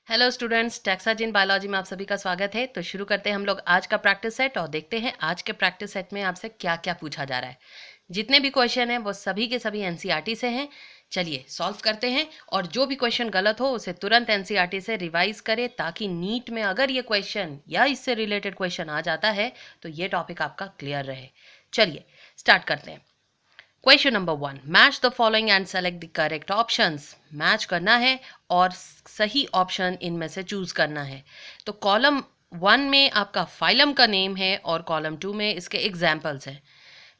Hello students, टैक्साज in biology में आप सभी का स्वागत है। तो शुरू करते हैं हम लोग आज का प्रैक्टिस सेट और देखते हैं आज के प्रैक्टिस सेट में आपसे क्या क्या पूछा जा रहा है। जितने भी क्वेश्चन हैं वो सभी के सभी एनसीईआरटी से हैं। चलिए सॉल्व करते हैं और जो भी क्वेश्चन गलत हो उसे तुरंत एनसीईआरटी से रिवाइज करें ताकि नीट में अगर ये क्वेश्चन या इससे रिलेटेड क्वेश्चन आ जाता है तो ये टॉपिक आपका क्लियर रहे। चलिए स्टार्ट करते हैं। Question number 1, match the following and select the correct options. Match करना है और सही ऑप्शन इनमें से चूज करना है। तो कॉलम 1 में आपका फाइलम का नेम है और कॉलम 2 में इसके एग्जाम्पल्स हैं।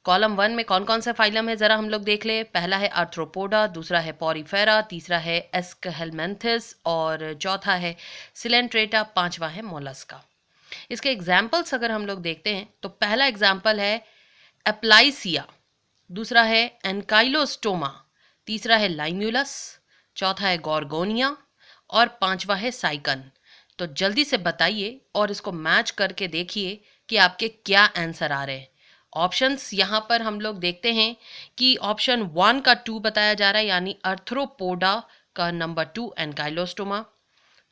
कॉलम 1 में कौन कौन से फाइलम है जरा हम लोग देख ले। पहला है आर्थ्रोपोडा, दूसरा है पॉरीफेरा, तीसरा है एस्केहेलमेंथिस और चौथा है सिलेंट्रेटा, पांचवा है मोलस्का। इसके एग्जाम्पल्स अगर हम लोग देखते हैं तो पहला एग्जाम्पल है एप्लाइसिया, दूसरा है एनकाइलोस्टोमा, तीसरा है लाइम्यूलस, चौथा है गॉर्गोनिया और पांचवा है साइकन। तो जल्दी से बताइए और इसको मैच करके देखिए कि आपके क्या आंसर आ रहे हैं। ऑप्शंस यहाँ पर हम लोग देखते हैं कि ऑप्शन 1 का 2 बताया जा रहा है यानी आर्थ्रोपोडा का नंबर 2 एनकाइलोस्टोमा,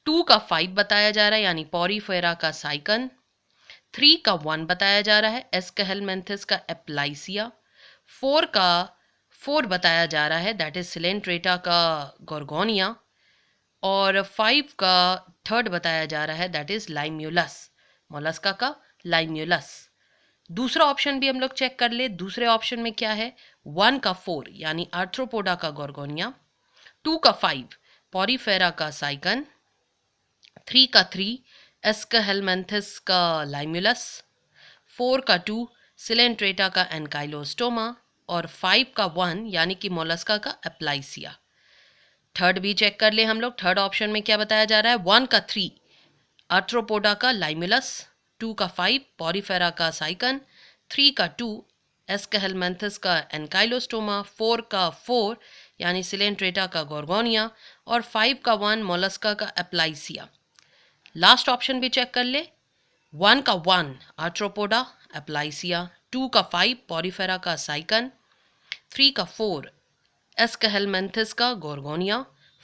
2 का 5 बताया जा रहा है यानी पॉरीफेरा का साइकन, 3 का 1 बताया जा रहा है एस्केहेलमेंथिस का एप्लाइसिया, 4 का 4 बताया जा रहा है दैट इज सिलेंट्रेटा का गोर्गोनिया और 5 का थर्ड बताया जा रहा है दैट इज लाइम्यूलस, मोलस्का का लाइम्यूलस। दूसरा ऑप्शन भी हम लोग चेक कर ले। दूसरे ऑप्शन में क्या है, 1 का 4 यानी आर्थ्रोपोडा का गोर्गोनिया, 2 का 5 पॉरीफेरा का साइकन, 3 का 3 एस्केहेलमेंथिस का लाइम्यूलस, 4 का 2 सिलेंट्रेटा का एनकाइलोस्टोमा और 5 का 1 यानी कि मोलस्का का एप्लाइसिया। थर्ड भी चेक कर ले हम लोग। थर्ड ऑप्शन में क्या बताया जा रहा है, 1 का 3 आर्थ्रोपोडा का लाइम्यूलस, 2 का 5 पॉरीफेरा का साइकन, 3 का 2 एस्केहेलमेंथिस का एनकाइलोस्टोमा, 4 का 4 यानी सिलेंट्रेटा का गोर्गोनिया और 5 का 1 मोलस्का का एप्लाइसिया। लास्ट ऑप्शन भी चेक कर ले। 1 का 1 आर्थ्रोपोडा एप्लाइसिया, 2 का 5 पॉरीफेरा का साइकन, 3 का 4 एस्केहेलमेंथिस का गोर्गोनिया,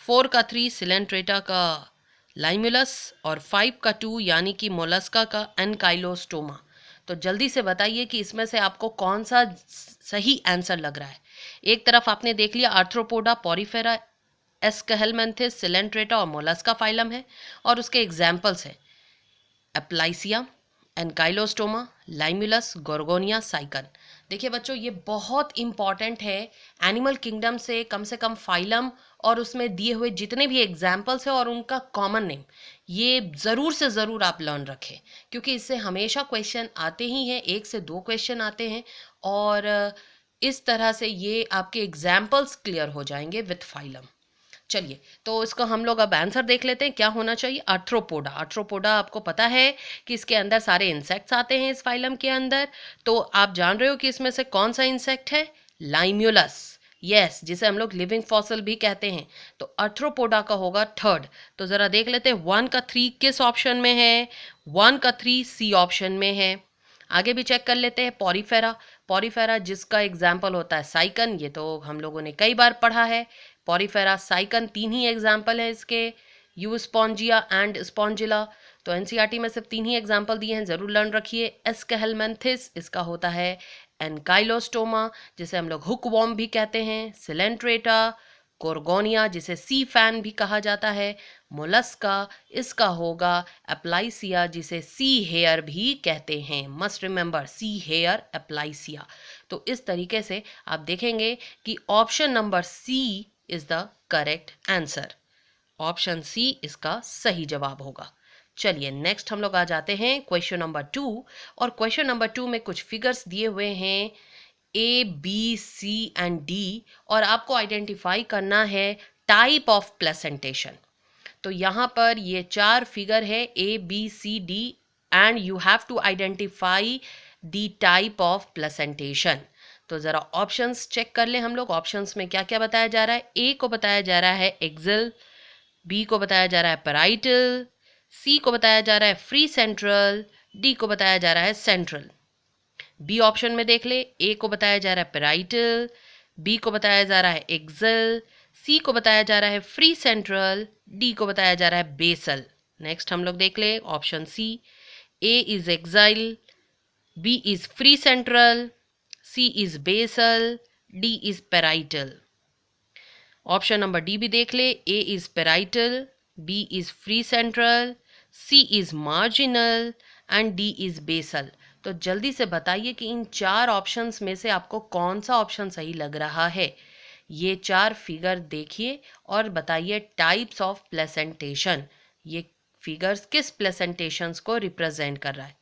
4 का 3 सिलेंट्रेटा का लाइम्यूलस और 5 का 2 यानी कि मोलस्का का एनकाइलोस्टोमा। तो जल्दी से बताइए कि इसमें से आपको कौन सा सही आंसर लग रहा है। एक तरफ आपने देख लिया आर्थ्रोपोडा, पॉरीफेरा, एस्केहेलमेंथिस, सिलेंट्रेटा और मोलस्का फाइलम है और उसके एग्जाम्पल्स हैं एप्लाइसिया, एनकाइलोस्टोमा, लाइम्यूलस, गोर्गोनिया, साइकन। देखिए बच्चों, ये बहुत इंपॉर्टेंट है। एनिमल किंगडम से कम फाइलम और उसमें दिए हुए जितने भी एग्जाम्पल्स हैं और उनका कॉमन नेम, ये ज़रूर से ज़रूर आप लर्न रखें क्योंकि इससे हमेशा क्वेश्चन आते ही हैं, 1 से 2 क्वेश्चन आते हैं और इस तरह से ये आपके एग्जाम्पल्स क्लियर हो जाएंगे विथ फाइलम। चलिए तो इसका हम लोग अब आंसर देख लेते हैं क्या होना चाहिए। आर्थ्रोपोडा, आर्थ्रोपोडा आपको पता है कि इसके अंदर सारे इंसेक्ट्स आते हैं इस फाइलम के अंदर। तो आप जान रहे हो कि इसमें से कौन सा इंसेक्ट है, लाइम्यूलस, यस, जिसे हम लोग लिविंग फॉसिल भी कहते हैं। तो आर्थ्रोपोडा का होगा थर्ड। तो जरा देख लेते हैं 1 का 3 किस ऑप्शन में है। 1 का 3 सी ऑप्शन में है। आगे भी चेक कर लेते हैं पॉरीफेरा, पॉरीफेरा जिसका एग्जाम्पल होता है साइकन, ये तो हम लोगों ने कई बार पढ़ा है। पॉरीफेरा, साइकन, 3 ही एग्जाम्पल है इसके, यू स्पॉन्जिया एंड स्पॉन्जिला। तो एनसीईआरटी में सिर्फ 3 ही एग्जाम्पल दिए हैं, जरूर लर्न रखिए। एस्केहेलमेंथिस इसका होता है एनकाइलोस्टोमा जिसे हम लोग हुकवॉर्म भी कहते हैं, सिलेंट्रेटा, गोर्गोनिया जिसे सी फैन भी कहा जाता है, मोलस्का इसका होगा एप्लाइसिया जिसे सी हेयर भी कहते हैं। Must remember sea hare Aplysia. तो इस तरीके से आप देखेंगे कि option number C is the correct answer. Option C इसका सही जवाब होगा। चलिए नेक्स्ट हम लोग आ जाते हैं क्वेश्चन नंबर 2 और क्वेश्चन नंबर 2 में कुछ फिगर्स दिए हुए हैं A B C and D और आपको आइडेंटिफाई करना है टाइप ऑफ प्लेसेंटेशन। तो यहाँ पर ये 4 फिगर है A B C D and you have to identify the type of placentation. तो ज़रा ऑप्शंस चेक कर ले हम लोग। ऑप्शंस में क्या क्या बताया जा रहा है। ए को बताया जा रहा है एक्सिल, बी को बताया जा रहा है पैराइटल, सी को बताया जा रहा है फ्री सेंट्रल, डी को बताया जा रहा है सेंट्रल। बी ऑप्शन में देख ले, ए को बताया जा रहा है पैराइटल, बी को बताया जा रहा है एक्सिल, सी को बताया जा रहा है फ्री सेंट्रल, डी को बताया जा रहा है बेसल। नेक्स्ट हम लोग देख ले option C, A is axile, B is free central, C is basal, D is parietal. Option number D भी देख ले, A is parietal, B is free central, C is marginal and D is basal. तो जल्दी से बताइए कि इन चार options में से आपको कौन सा ऑप्शन सही लग रहा है। ये चार फिगर देखिए और बताइए टाइप्स ऑफ प्लेसेंटेशन, ये फिगर्स किस प्लेसेंटेशंस को रिप्रेजेंट कर रहा है।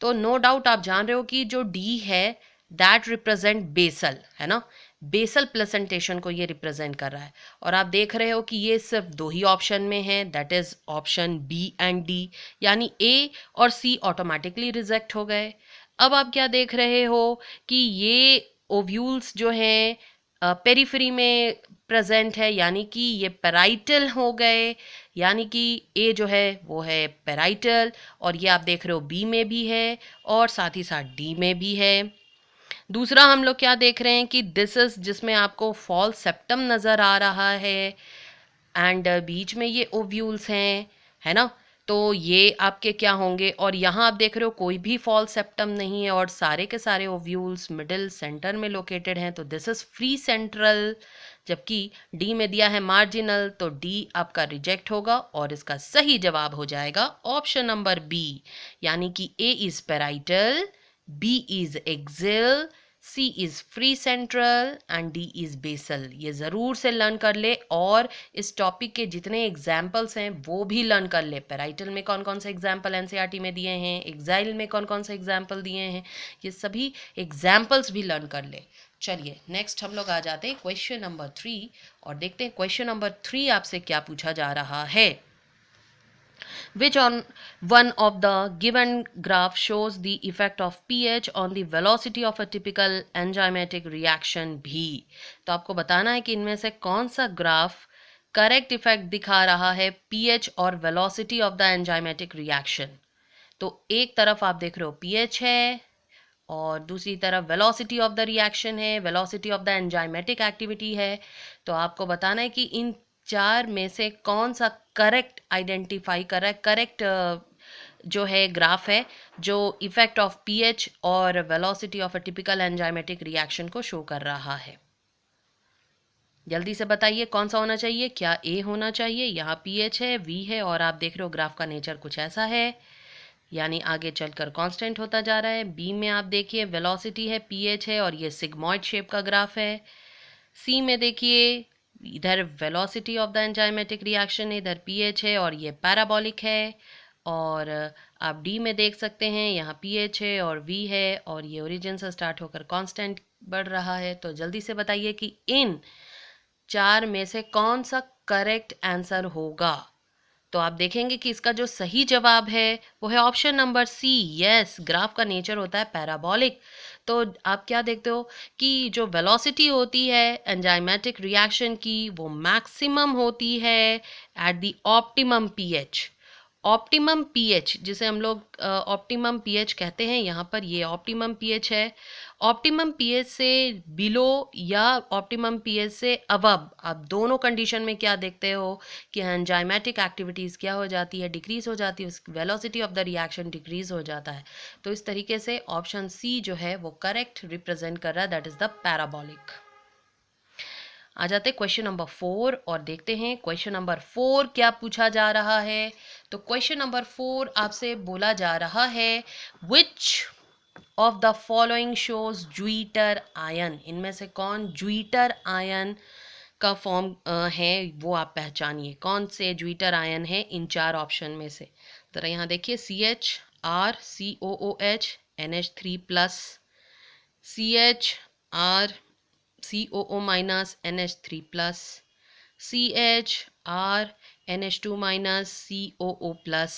तो नो डाउट आप जान रहे हो कि जो डी है दैट रिप्रेजेंट बेसल, है ना, बेसल प्लेसेंटेशन को ये रिप्रेजेंट कर रहा है। और आप देख रहे हो कि ये सिर्फ दो ही ऑप्शन में है, that is option B and D, यानी ए और सी ऑटोमेटिकली रिजेक्ट हो गए। अब आप क्या देख रहे हो कि ये ओव्यूल्स जो हैं पेरिफेरी में प्रेजेंट है, यानी कि ये पेराइटल हो गए, यानी कि ए जो है वो है पेराइटल, और ये आप देख रहे हो बी में भी है और साथ ही साथ डी में भी है। दूसरा हम लोग क्या देख रहे हैं कि दिस इज, जिसमें आपको फॉल्स सेप्टम नज़र आ रहा है एंड बीच में ये ओव्यूल्स हैं, है ना। तो ये आपके क्या होंगे, और यहाँ आप देख रहे हो कोई भी फॉल्स सेप्टम नहीं है और सारे के सारे ओव्यूल्स मिडिल सेंटर में लोकेटेड हैं, तो दिस इज फ्री सेंट्रल। जबकि डी में दिया है मार्जिनल, तो डी आपका रिजेक्ट होगा और इसका सही जवाब हो जाएगा ऑप्शन नंबर बी, यानी कि A is parietal, B is axile, C is free central and D is basal. ये ज़रूर से लर्न कर ले और इस टॉपिक के जितने एग्जाम्पल्स हैं वो भी लर्न कर ले। पेराइटल में कौन कौन से एग्जाम्पल एनसीईआरटी में दिए हैं, एक्साइल में कौन कौन से एग्जाम्पल दिए हैं, ये सभी एग्जाम्पल्स भी लर्न कर ले। चलिए नेक्स्ट हम लोग आ जाते हैं क्वेश्चन नंबर 3 और देखते हैं क्वेश्चन नंबर 3 आपसे क्या पूछा जा रहा है। Which one of the given graph shows the effect of pH on the velocity of a typical enzymatic reaction भी। तो आपको बताना है कि इनमें से कौन सा ग्राफ करेक्ट इफेक्ट दिखा रहा है pH और velocity of the enzymatic reaction. तो एक तरफ आप देख रहे हो pH है और दूसरी तरफ वेलोसिटी ऑफ द रिएक्शन है, velocity of the enzymatic activity है। तो आपको बताना है कि इन चार में से कौन सा करेक्ट आइडेंटिफाई कर रहा है, करेक्ट जो है ग्राफ है जो इफेक्ट ऑफ पीएच और velocity of a typical enzymatic reaction को शो कर रहा है। जल्दी से बताइए कौन सा होना चाहिए, क्या ए होना चाहिए, यहाँ पीएच है, वी है और आप देख रहे हो ग्राफ का नेचर कुछ ऐसा है, यानी आगे चलकर कांस्टेंट होता जा रहा है। बी में आप देखिए वेलोसिटी है, पीएच है और ये सिग्मॉइड शेप का ग्राफ है। सी में देखिए इधर velocity of the enzymatic reaction है, इधर पीएच है और ये पैराबोलिक है। और आप डी में देख सकते हैं यहाँ पीएच है और वी है और ये ओरिजिन से स्टार्ट होकर कांस्टेंट बढ़ रहा है। तो जल्दी से बताइए कि इन चार में से कौन सा करेक्ट आंसर होगा। तो आप देखेंगे कि इसका जो सही जवाब है वो है option number C, yes, graph का नेचर होता है पैराबोलिक। तो आप क्या देखते हो कि जो वेलोसिटी होती है एंजाइमेटिक रिएक्शन की वो मैक्सिमम होती है at the optimum pH. Optimum pH जिसे हम लोग ऑप्टिमम पीएच कहते हैं, यहाँ पर ये ऑप्टिमम पीएच है। ऑप्टिमम पीएच से बिलो या ऑप्टिमम पीएच से अबव, आप दोनों कंडीशन में क्या देखते हो कि एंजाइमेटिक एक्टिविटीज़ क्या हो जाती है, डिक्रीज हो जाती है, उसकी velocity of the reaction decrease हो जाता है। तो इस तरीके से ऑप्शन सी जो है वो करेक्ट रिप्रेजेंट कर रहा है, दैट इज द पैराबोलिक। आ जाते हैं क्वेश्चन नंबर 4 और देखते हैं क्वेश्चन नंबर 4 क्या पूछा जा रहा है। तो क्वेश्चन नंबर 4 आपसे बोला जा रहा है which of the following shows zwitterion. इनमें से कौन ज्वीटर आयन का फॉर्म है वो आप पहचानिए, कौन से ज्वीटर आयन है इन चार ऑप्शन में से। जरा यहाँ देखिए CHR COOH NH3+, CHR COO minus NH3+, CHR NH2 minus COO plus,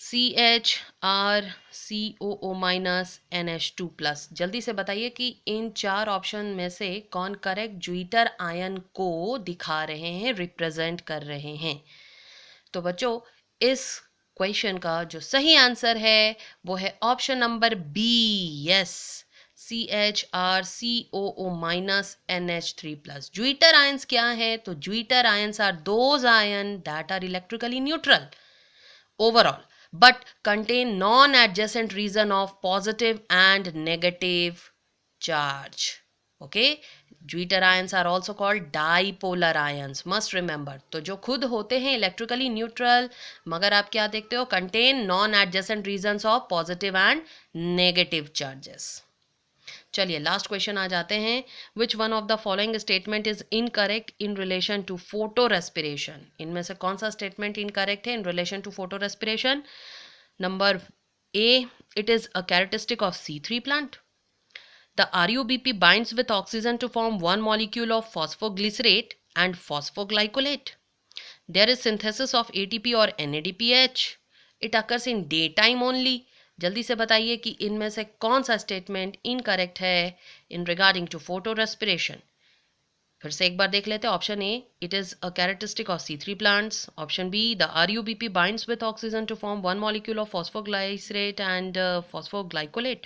CHR COO minus NH2 plus। जल्दी से बताइए कि इन चार ऑप्शन में से कौन करेक्ट ज्वीटर आयन को दिखा रहे हैं, रिप्रेजेंट कर रहे हैं। तो बच्चों इस क्वेश्चन का जो सही आंसर है वो है option number B, yes, CHrCOO minus NH3 plus. Deuter ions क्या है? तो Deuter ions are those ions that are electrically neutral overall but contain non-adjacent region of positive and negative charge. Okay, Deuter ions are also called dipolar ions, must remember. तो जो खुद होते हैं electrically neutral, मगर आप क्या देखते हो, contain non adjacent regions of positive and negative charges. चलिए लास्ट क्वेश्चन आ जाते हैं. Which one of the following statement is incorrect in relation to photo respiration? इनमें से कौन सा स्टेटमेंट इनकरेक्ट है in relation to photo respiration? Number A, it is a characteristic of C3 plant. The RUBP binds with oxygen to form one molecule of phosphoglycerate and phosphoglycolate. There is synthesis of ATP or NADPH. It occurs in daytime only. जल्दी से बताइए कि इनमें से कौन सा statement incorrect है in regarding to photo respiration. फिर से एक बार देख लेते हैं. Option A, it is a characteristic of C3 plants. Option B, the RUBP binds with oxygen to form one molecule of phosphoglycerate and phosphoglycolate.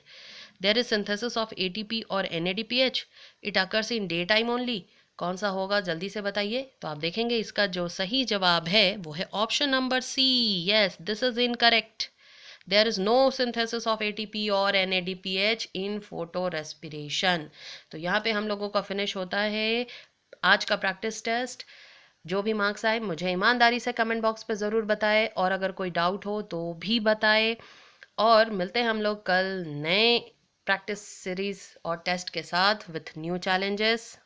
There is synthesis of ATP or NADPH. It occurs in daytime only. कौन सा होगा जल्दी से बताइए. तो आप देखेंगे इसका जो सही जवाब है वो है option number C. Yes, this is incorrect. There is no synthesis of ATP or NADPH in photorespiration. तो यहाँ पे हम लोगों का फिनिश होता है आज का प्रैक्टिस टेस्ट. जो भी मार्क्स आए मुझे ईमानदारी से कमेंट बॉक्स पे ज़रूर बताएं, और अगर कोई डाउट हो तो भी बताएं. और मिलते हैं हम लोग कल नए प्रैक्टिस सीरीज और टेस्ट के साथ विथ न्यू चैलेंजेस.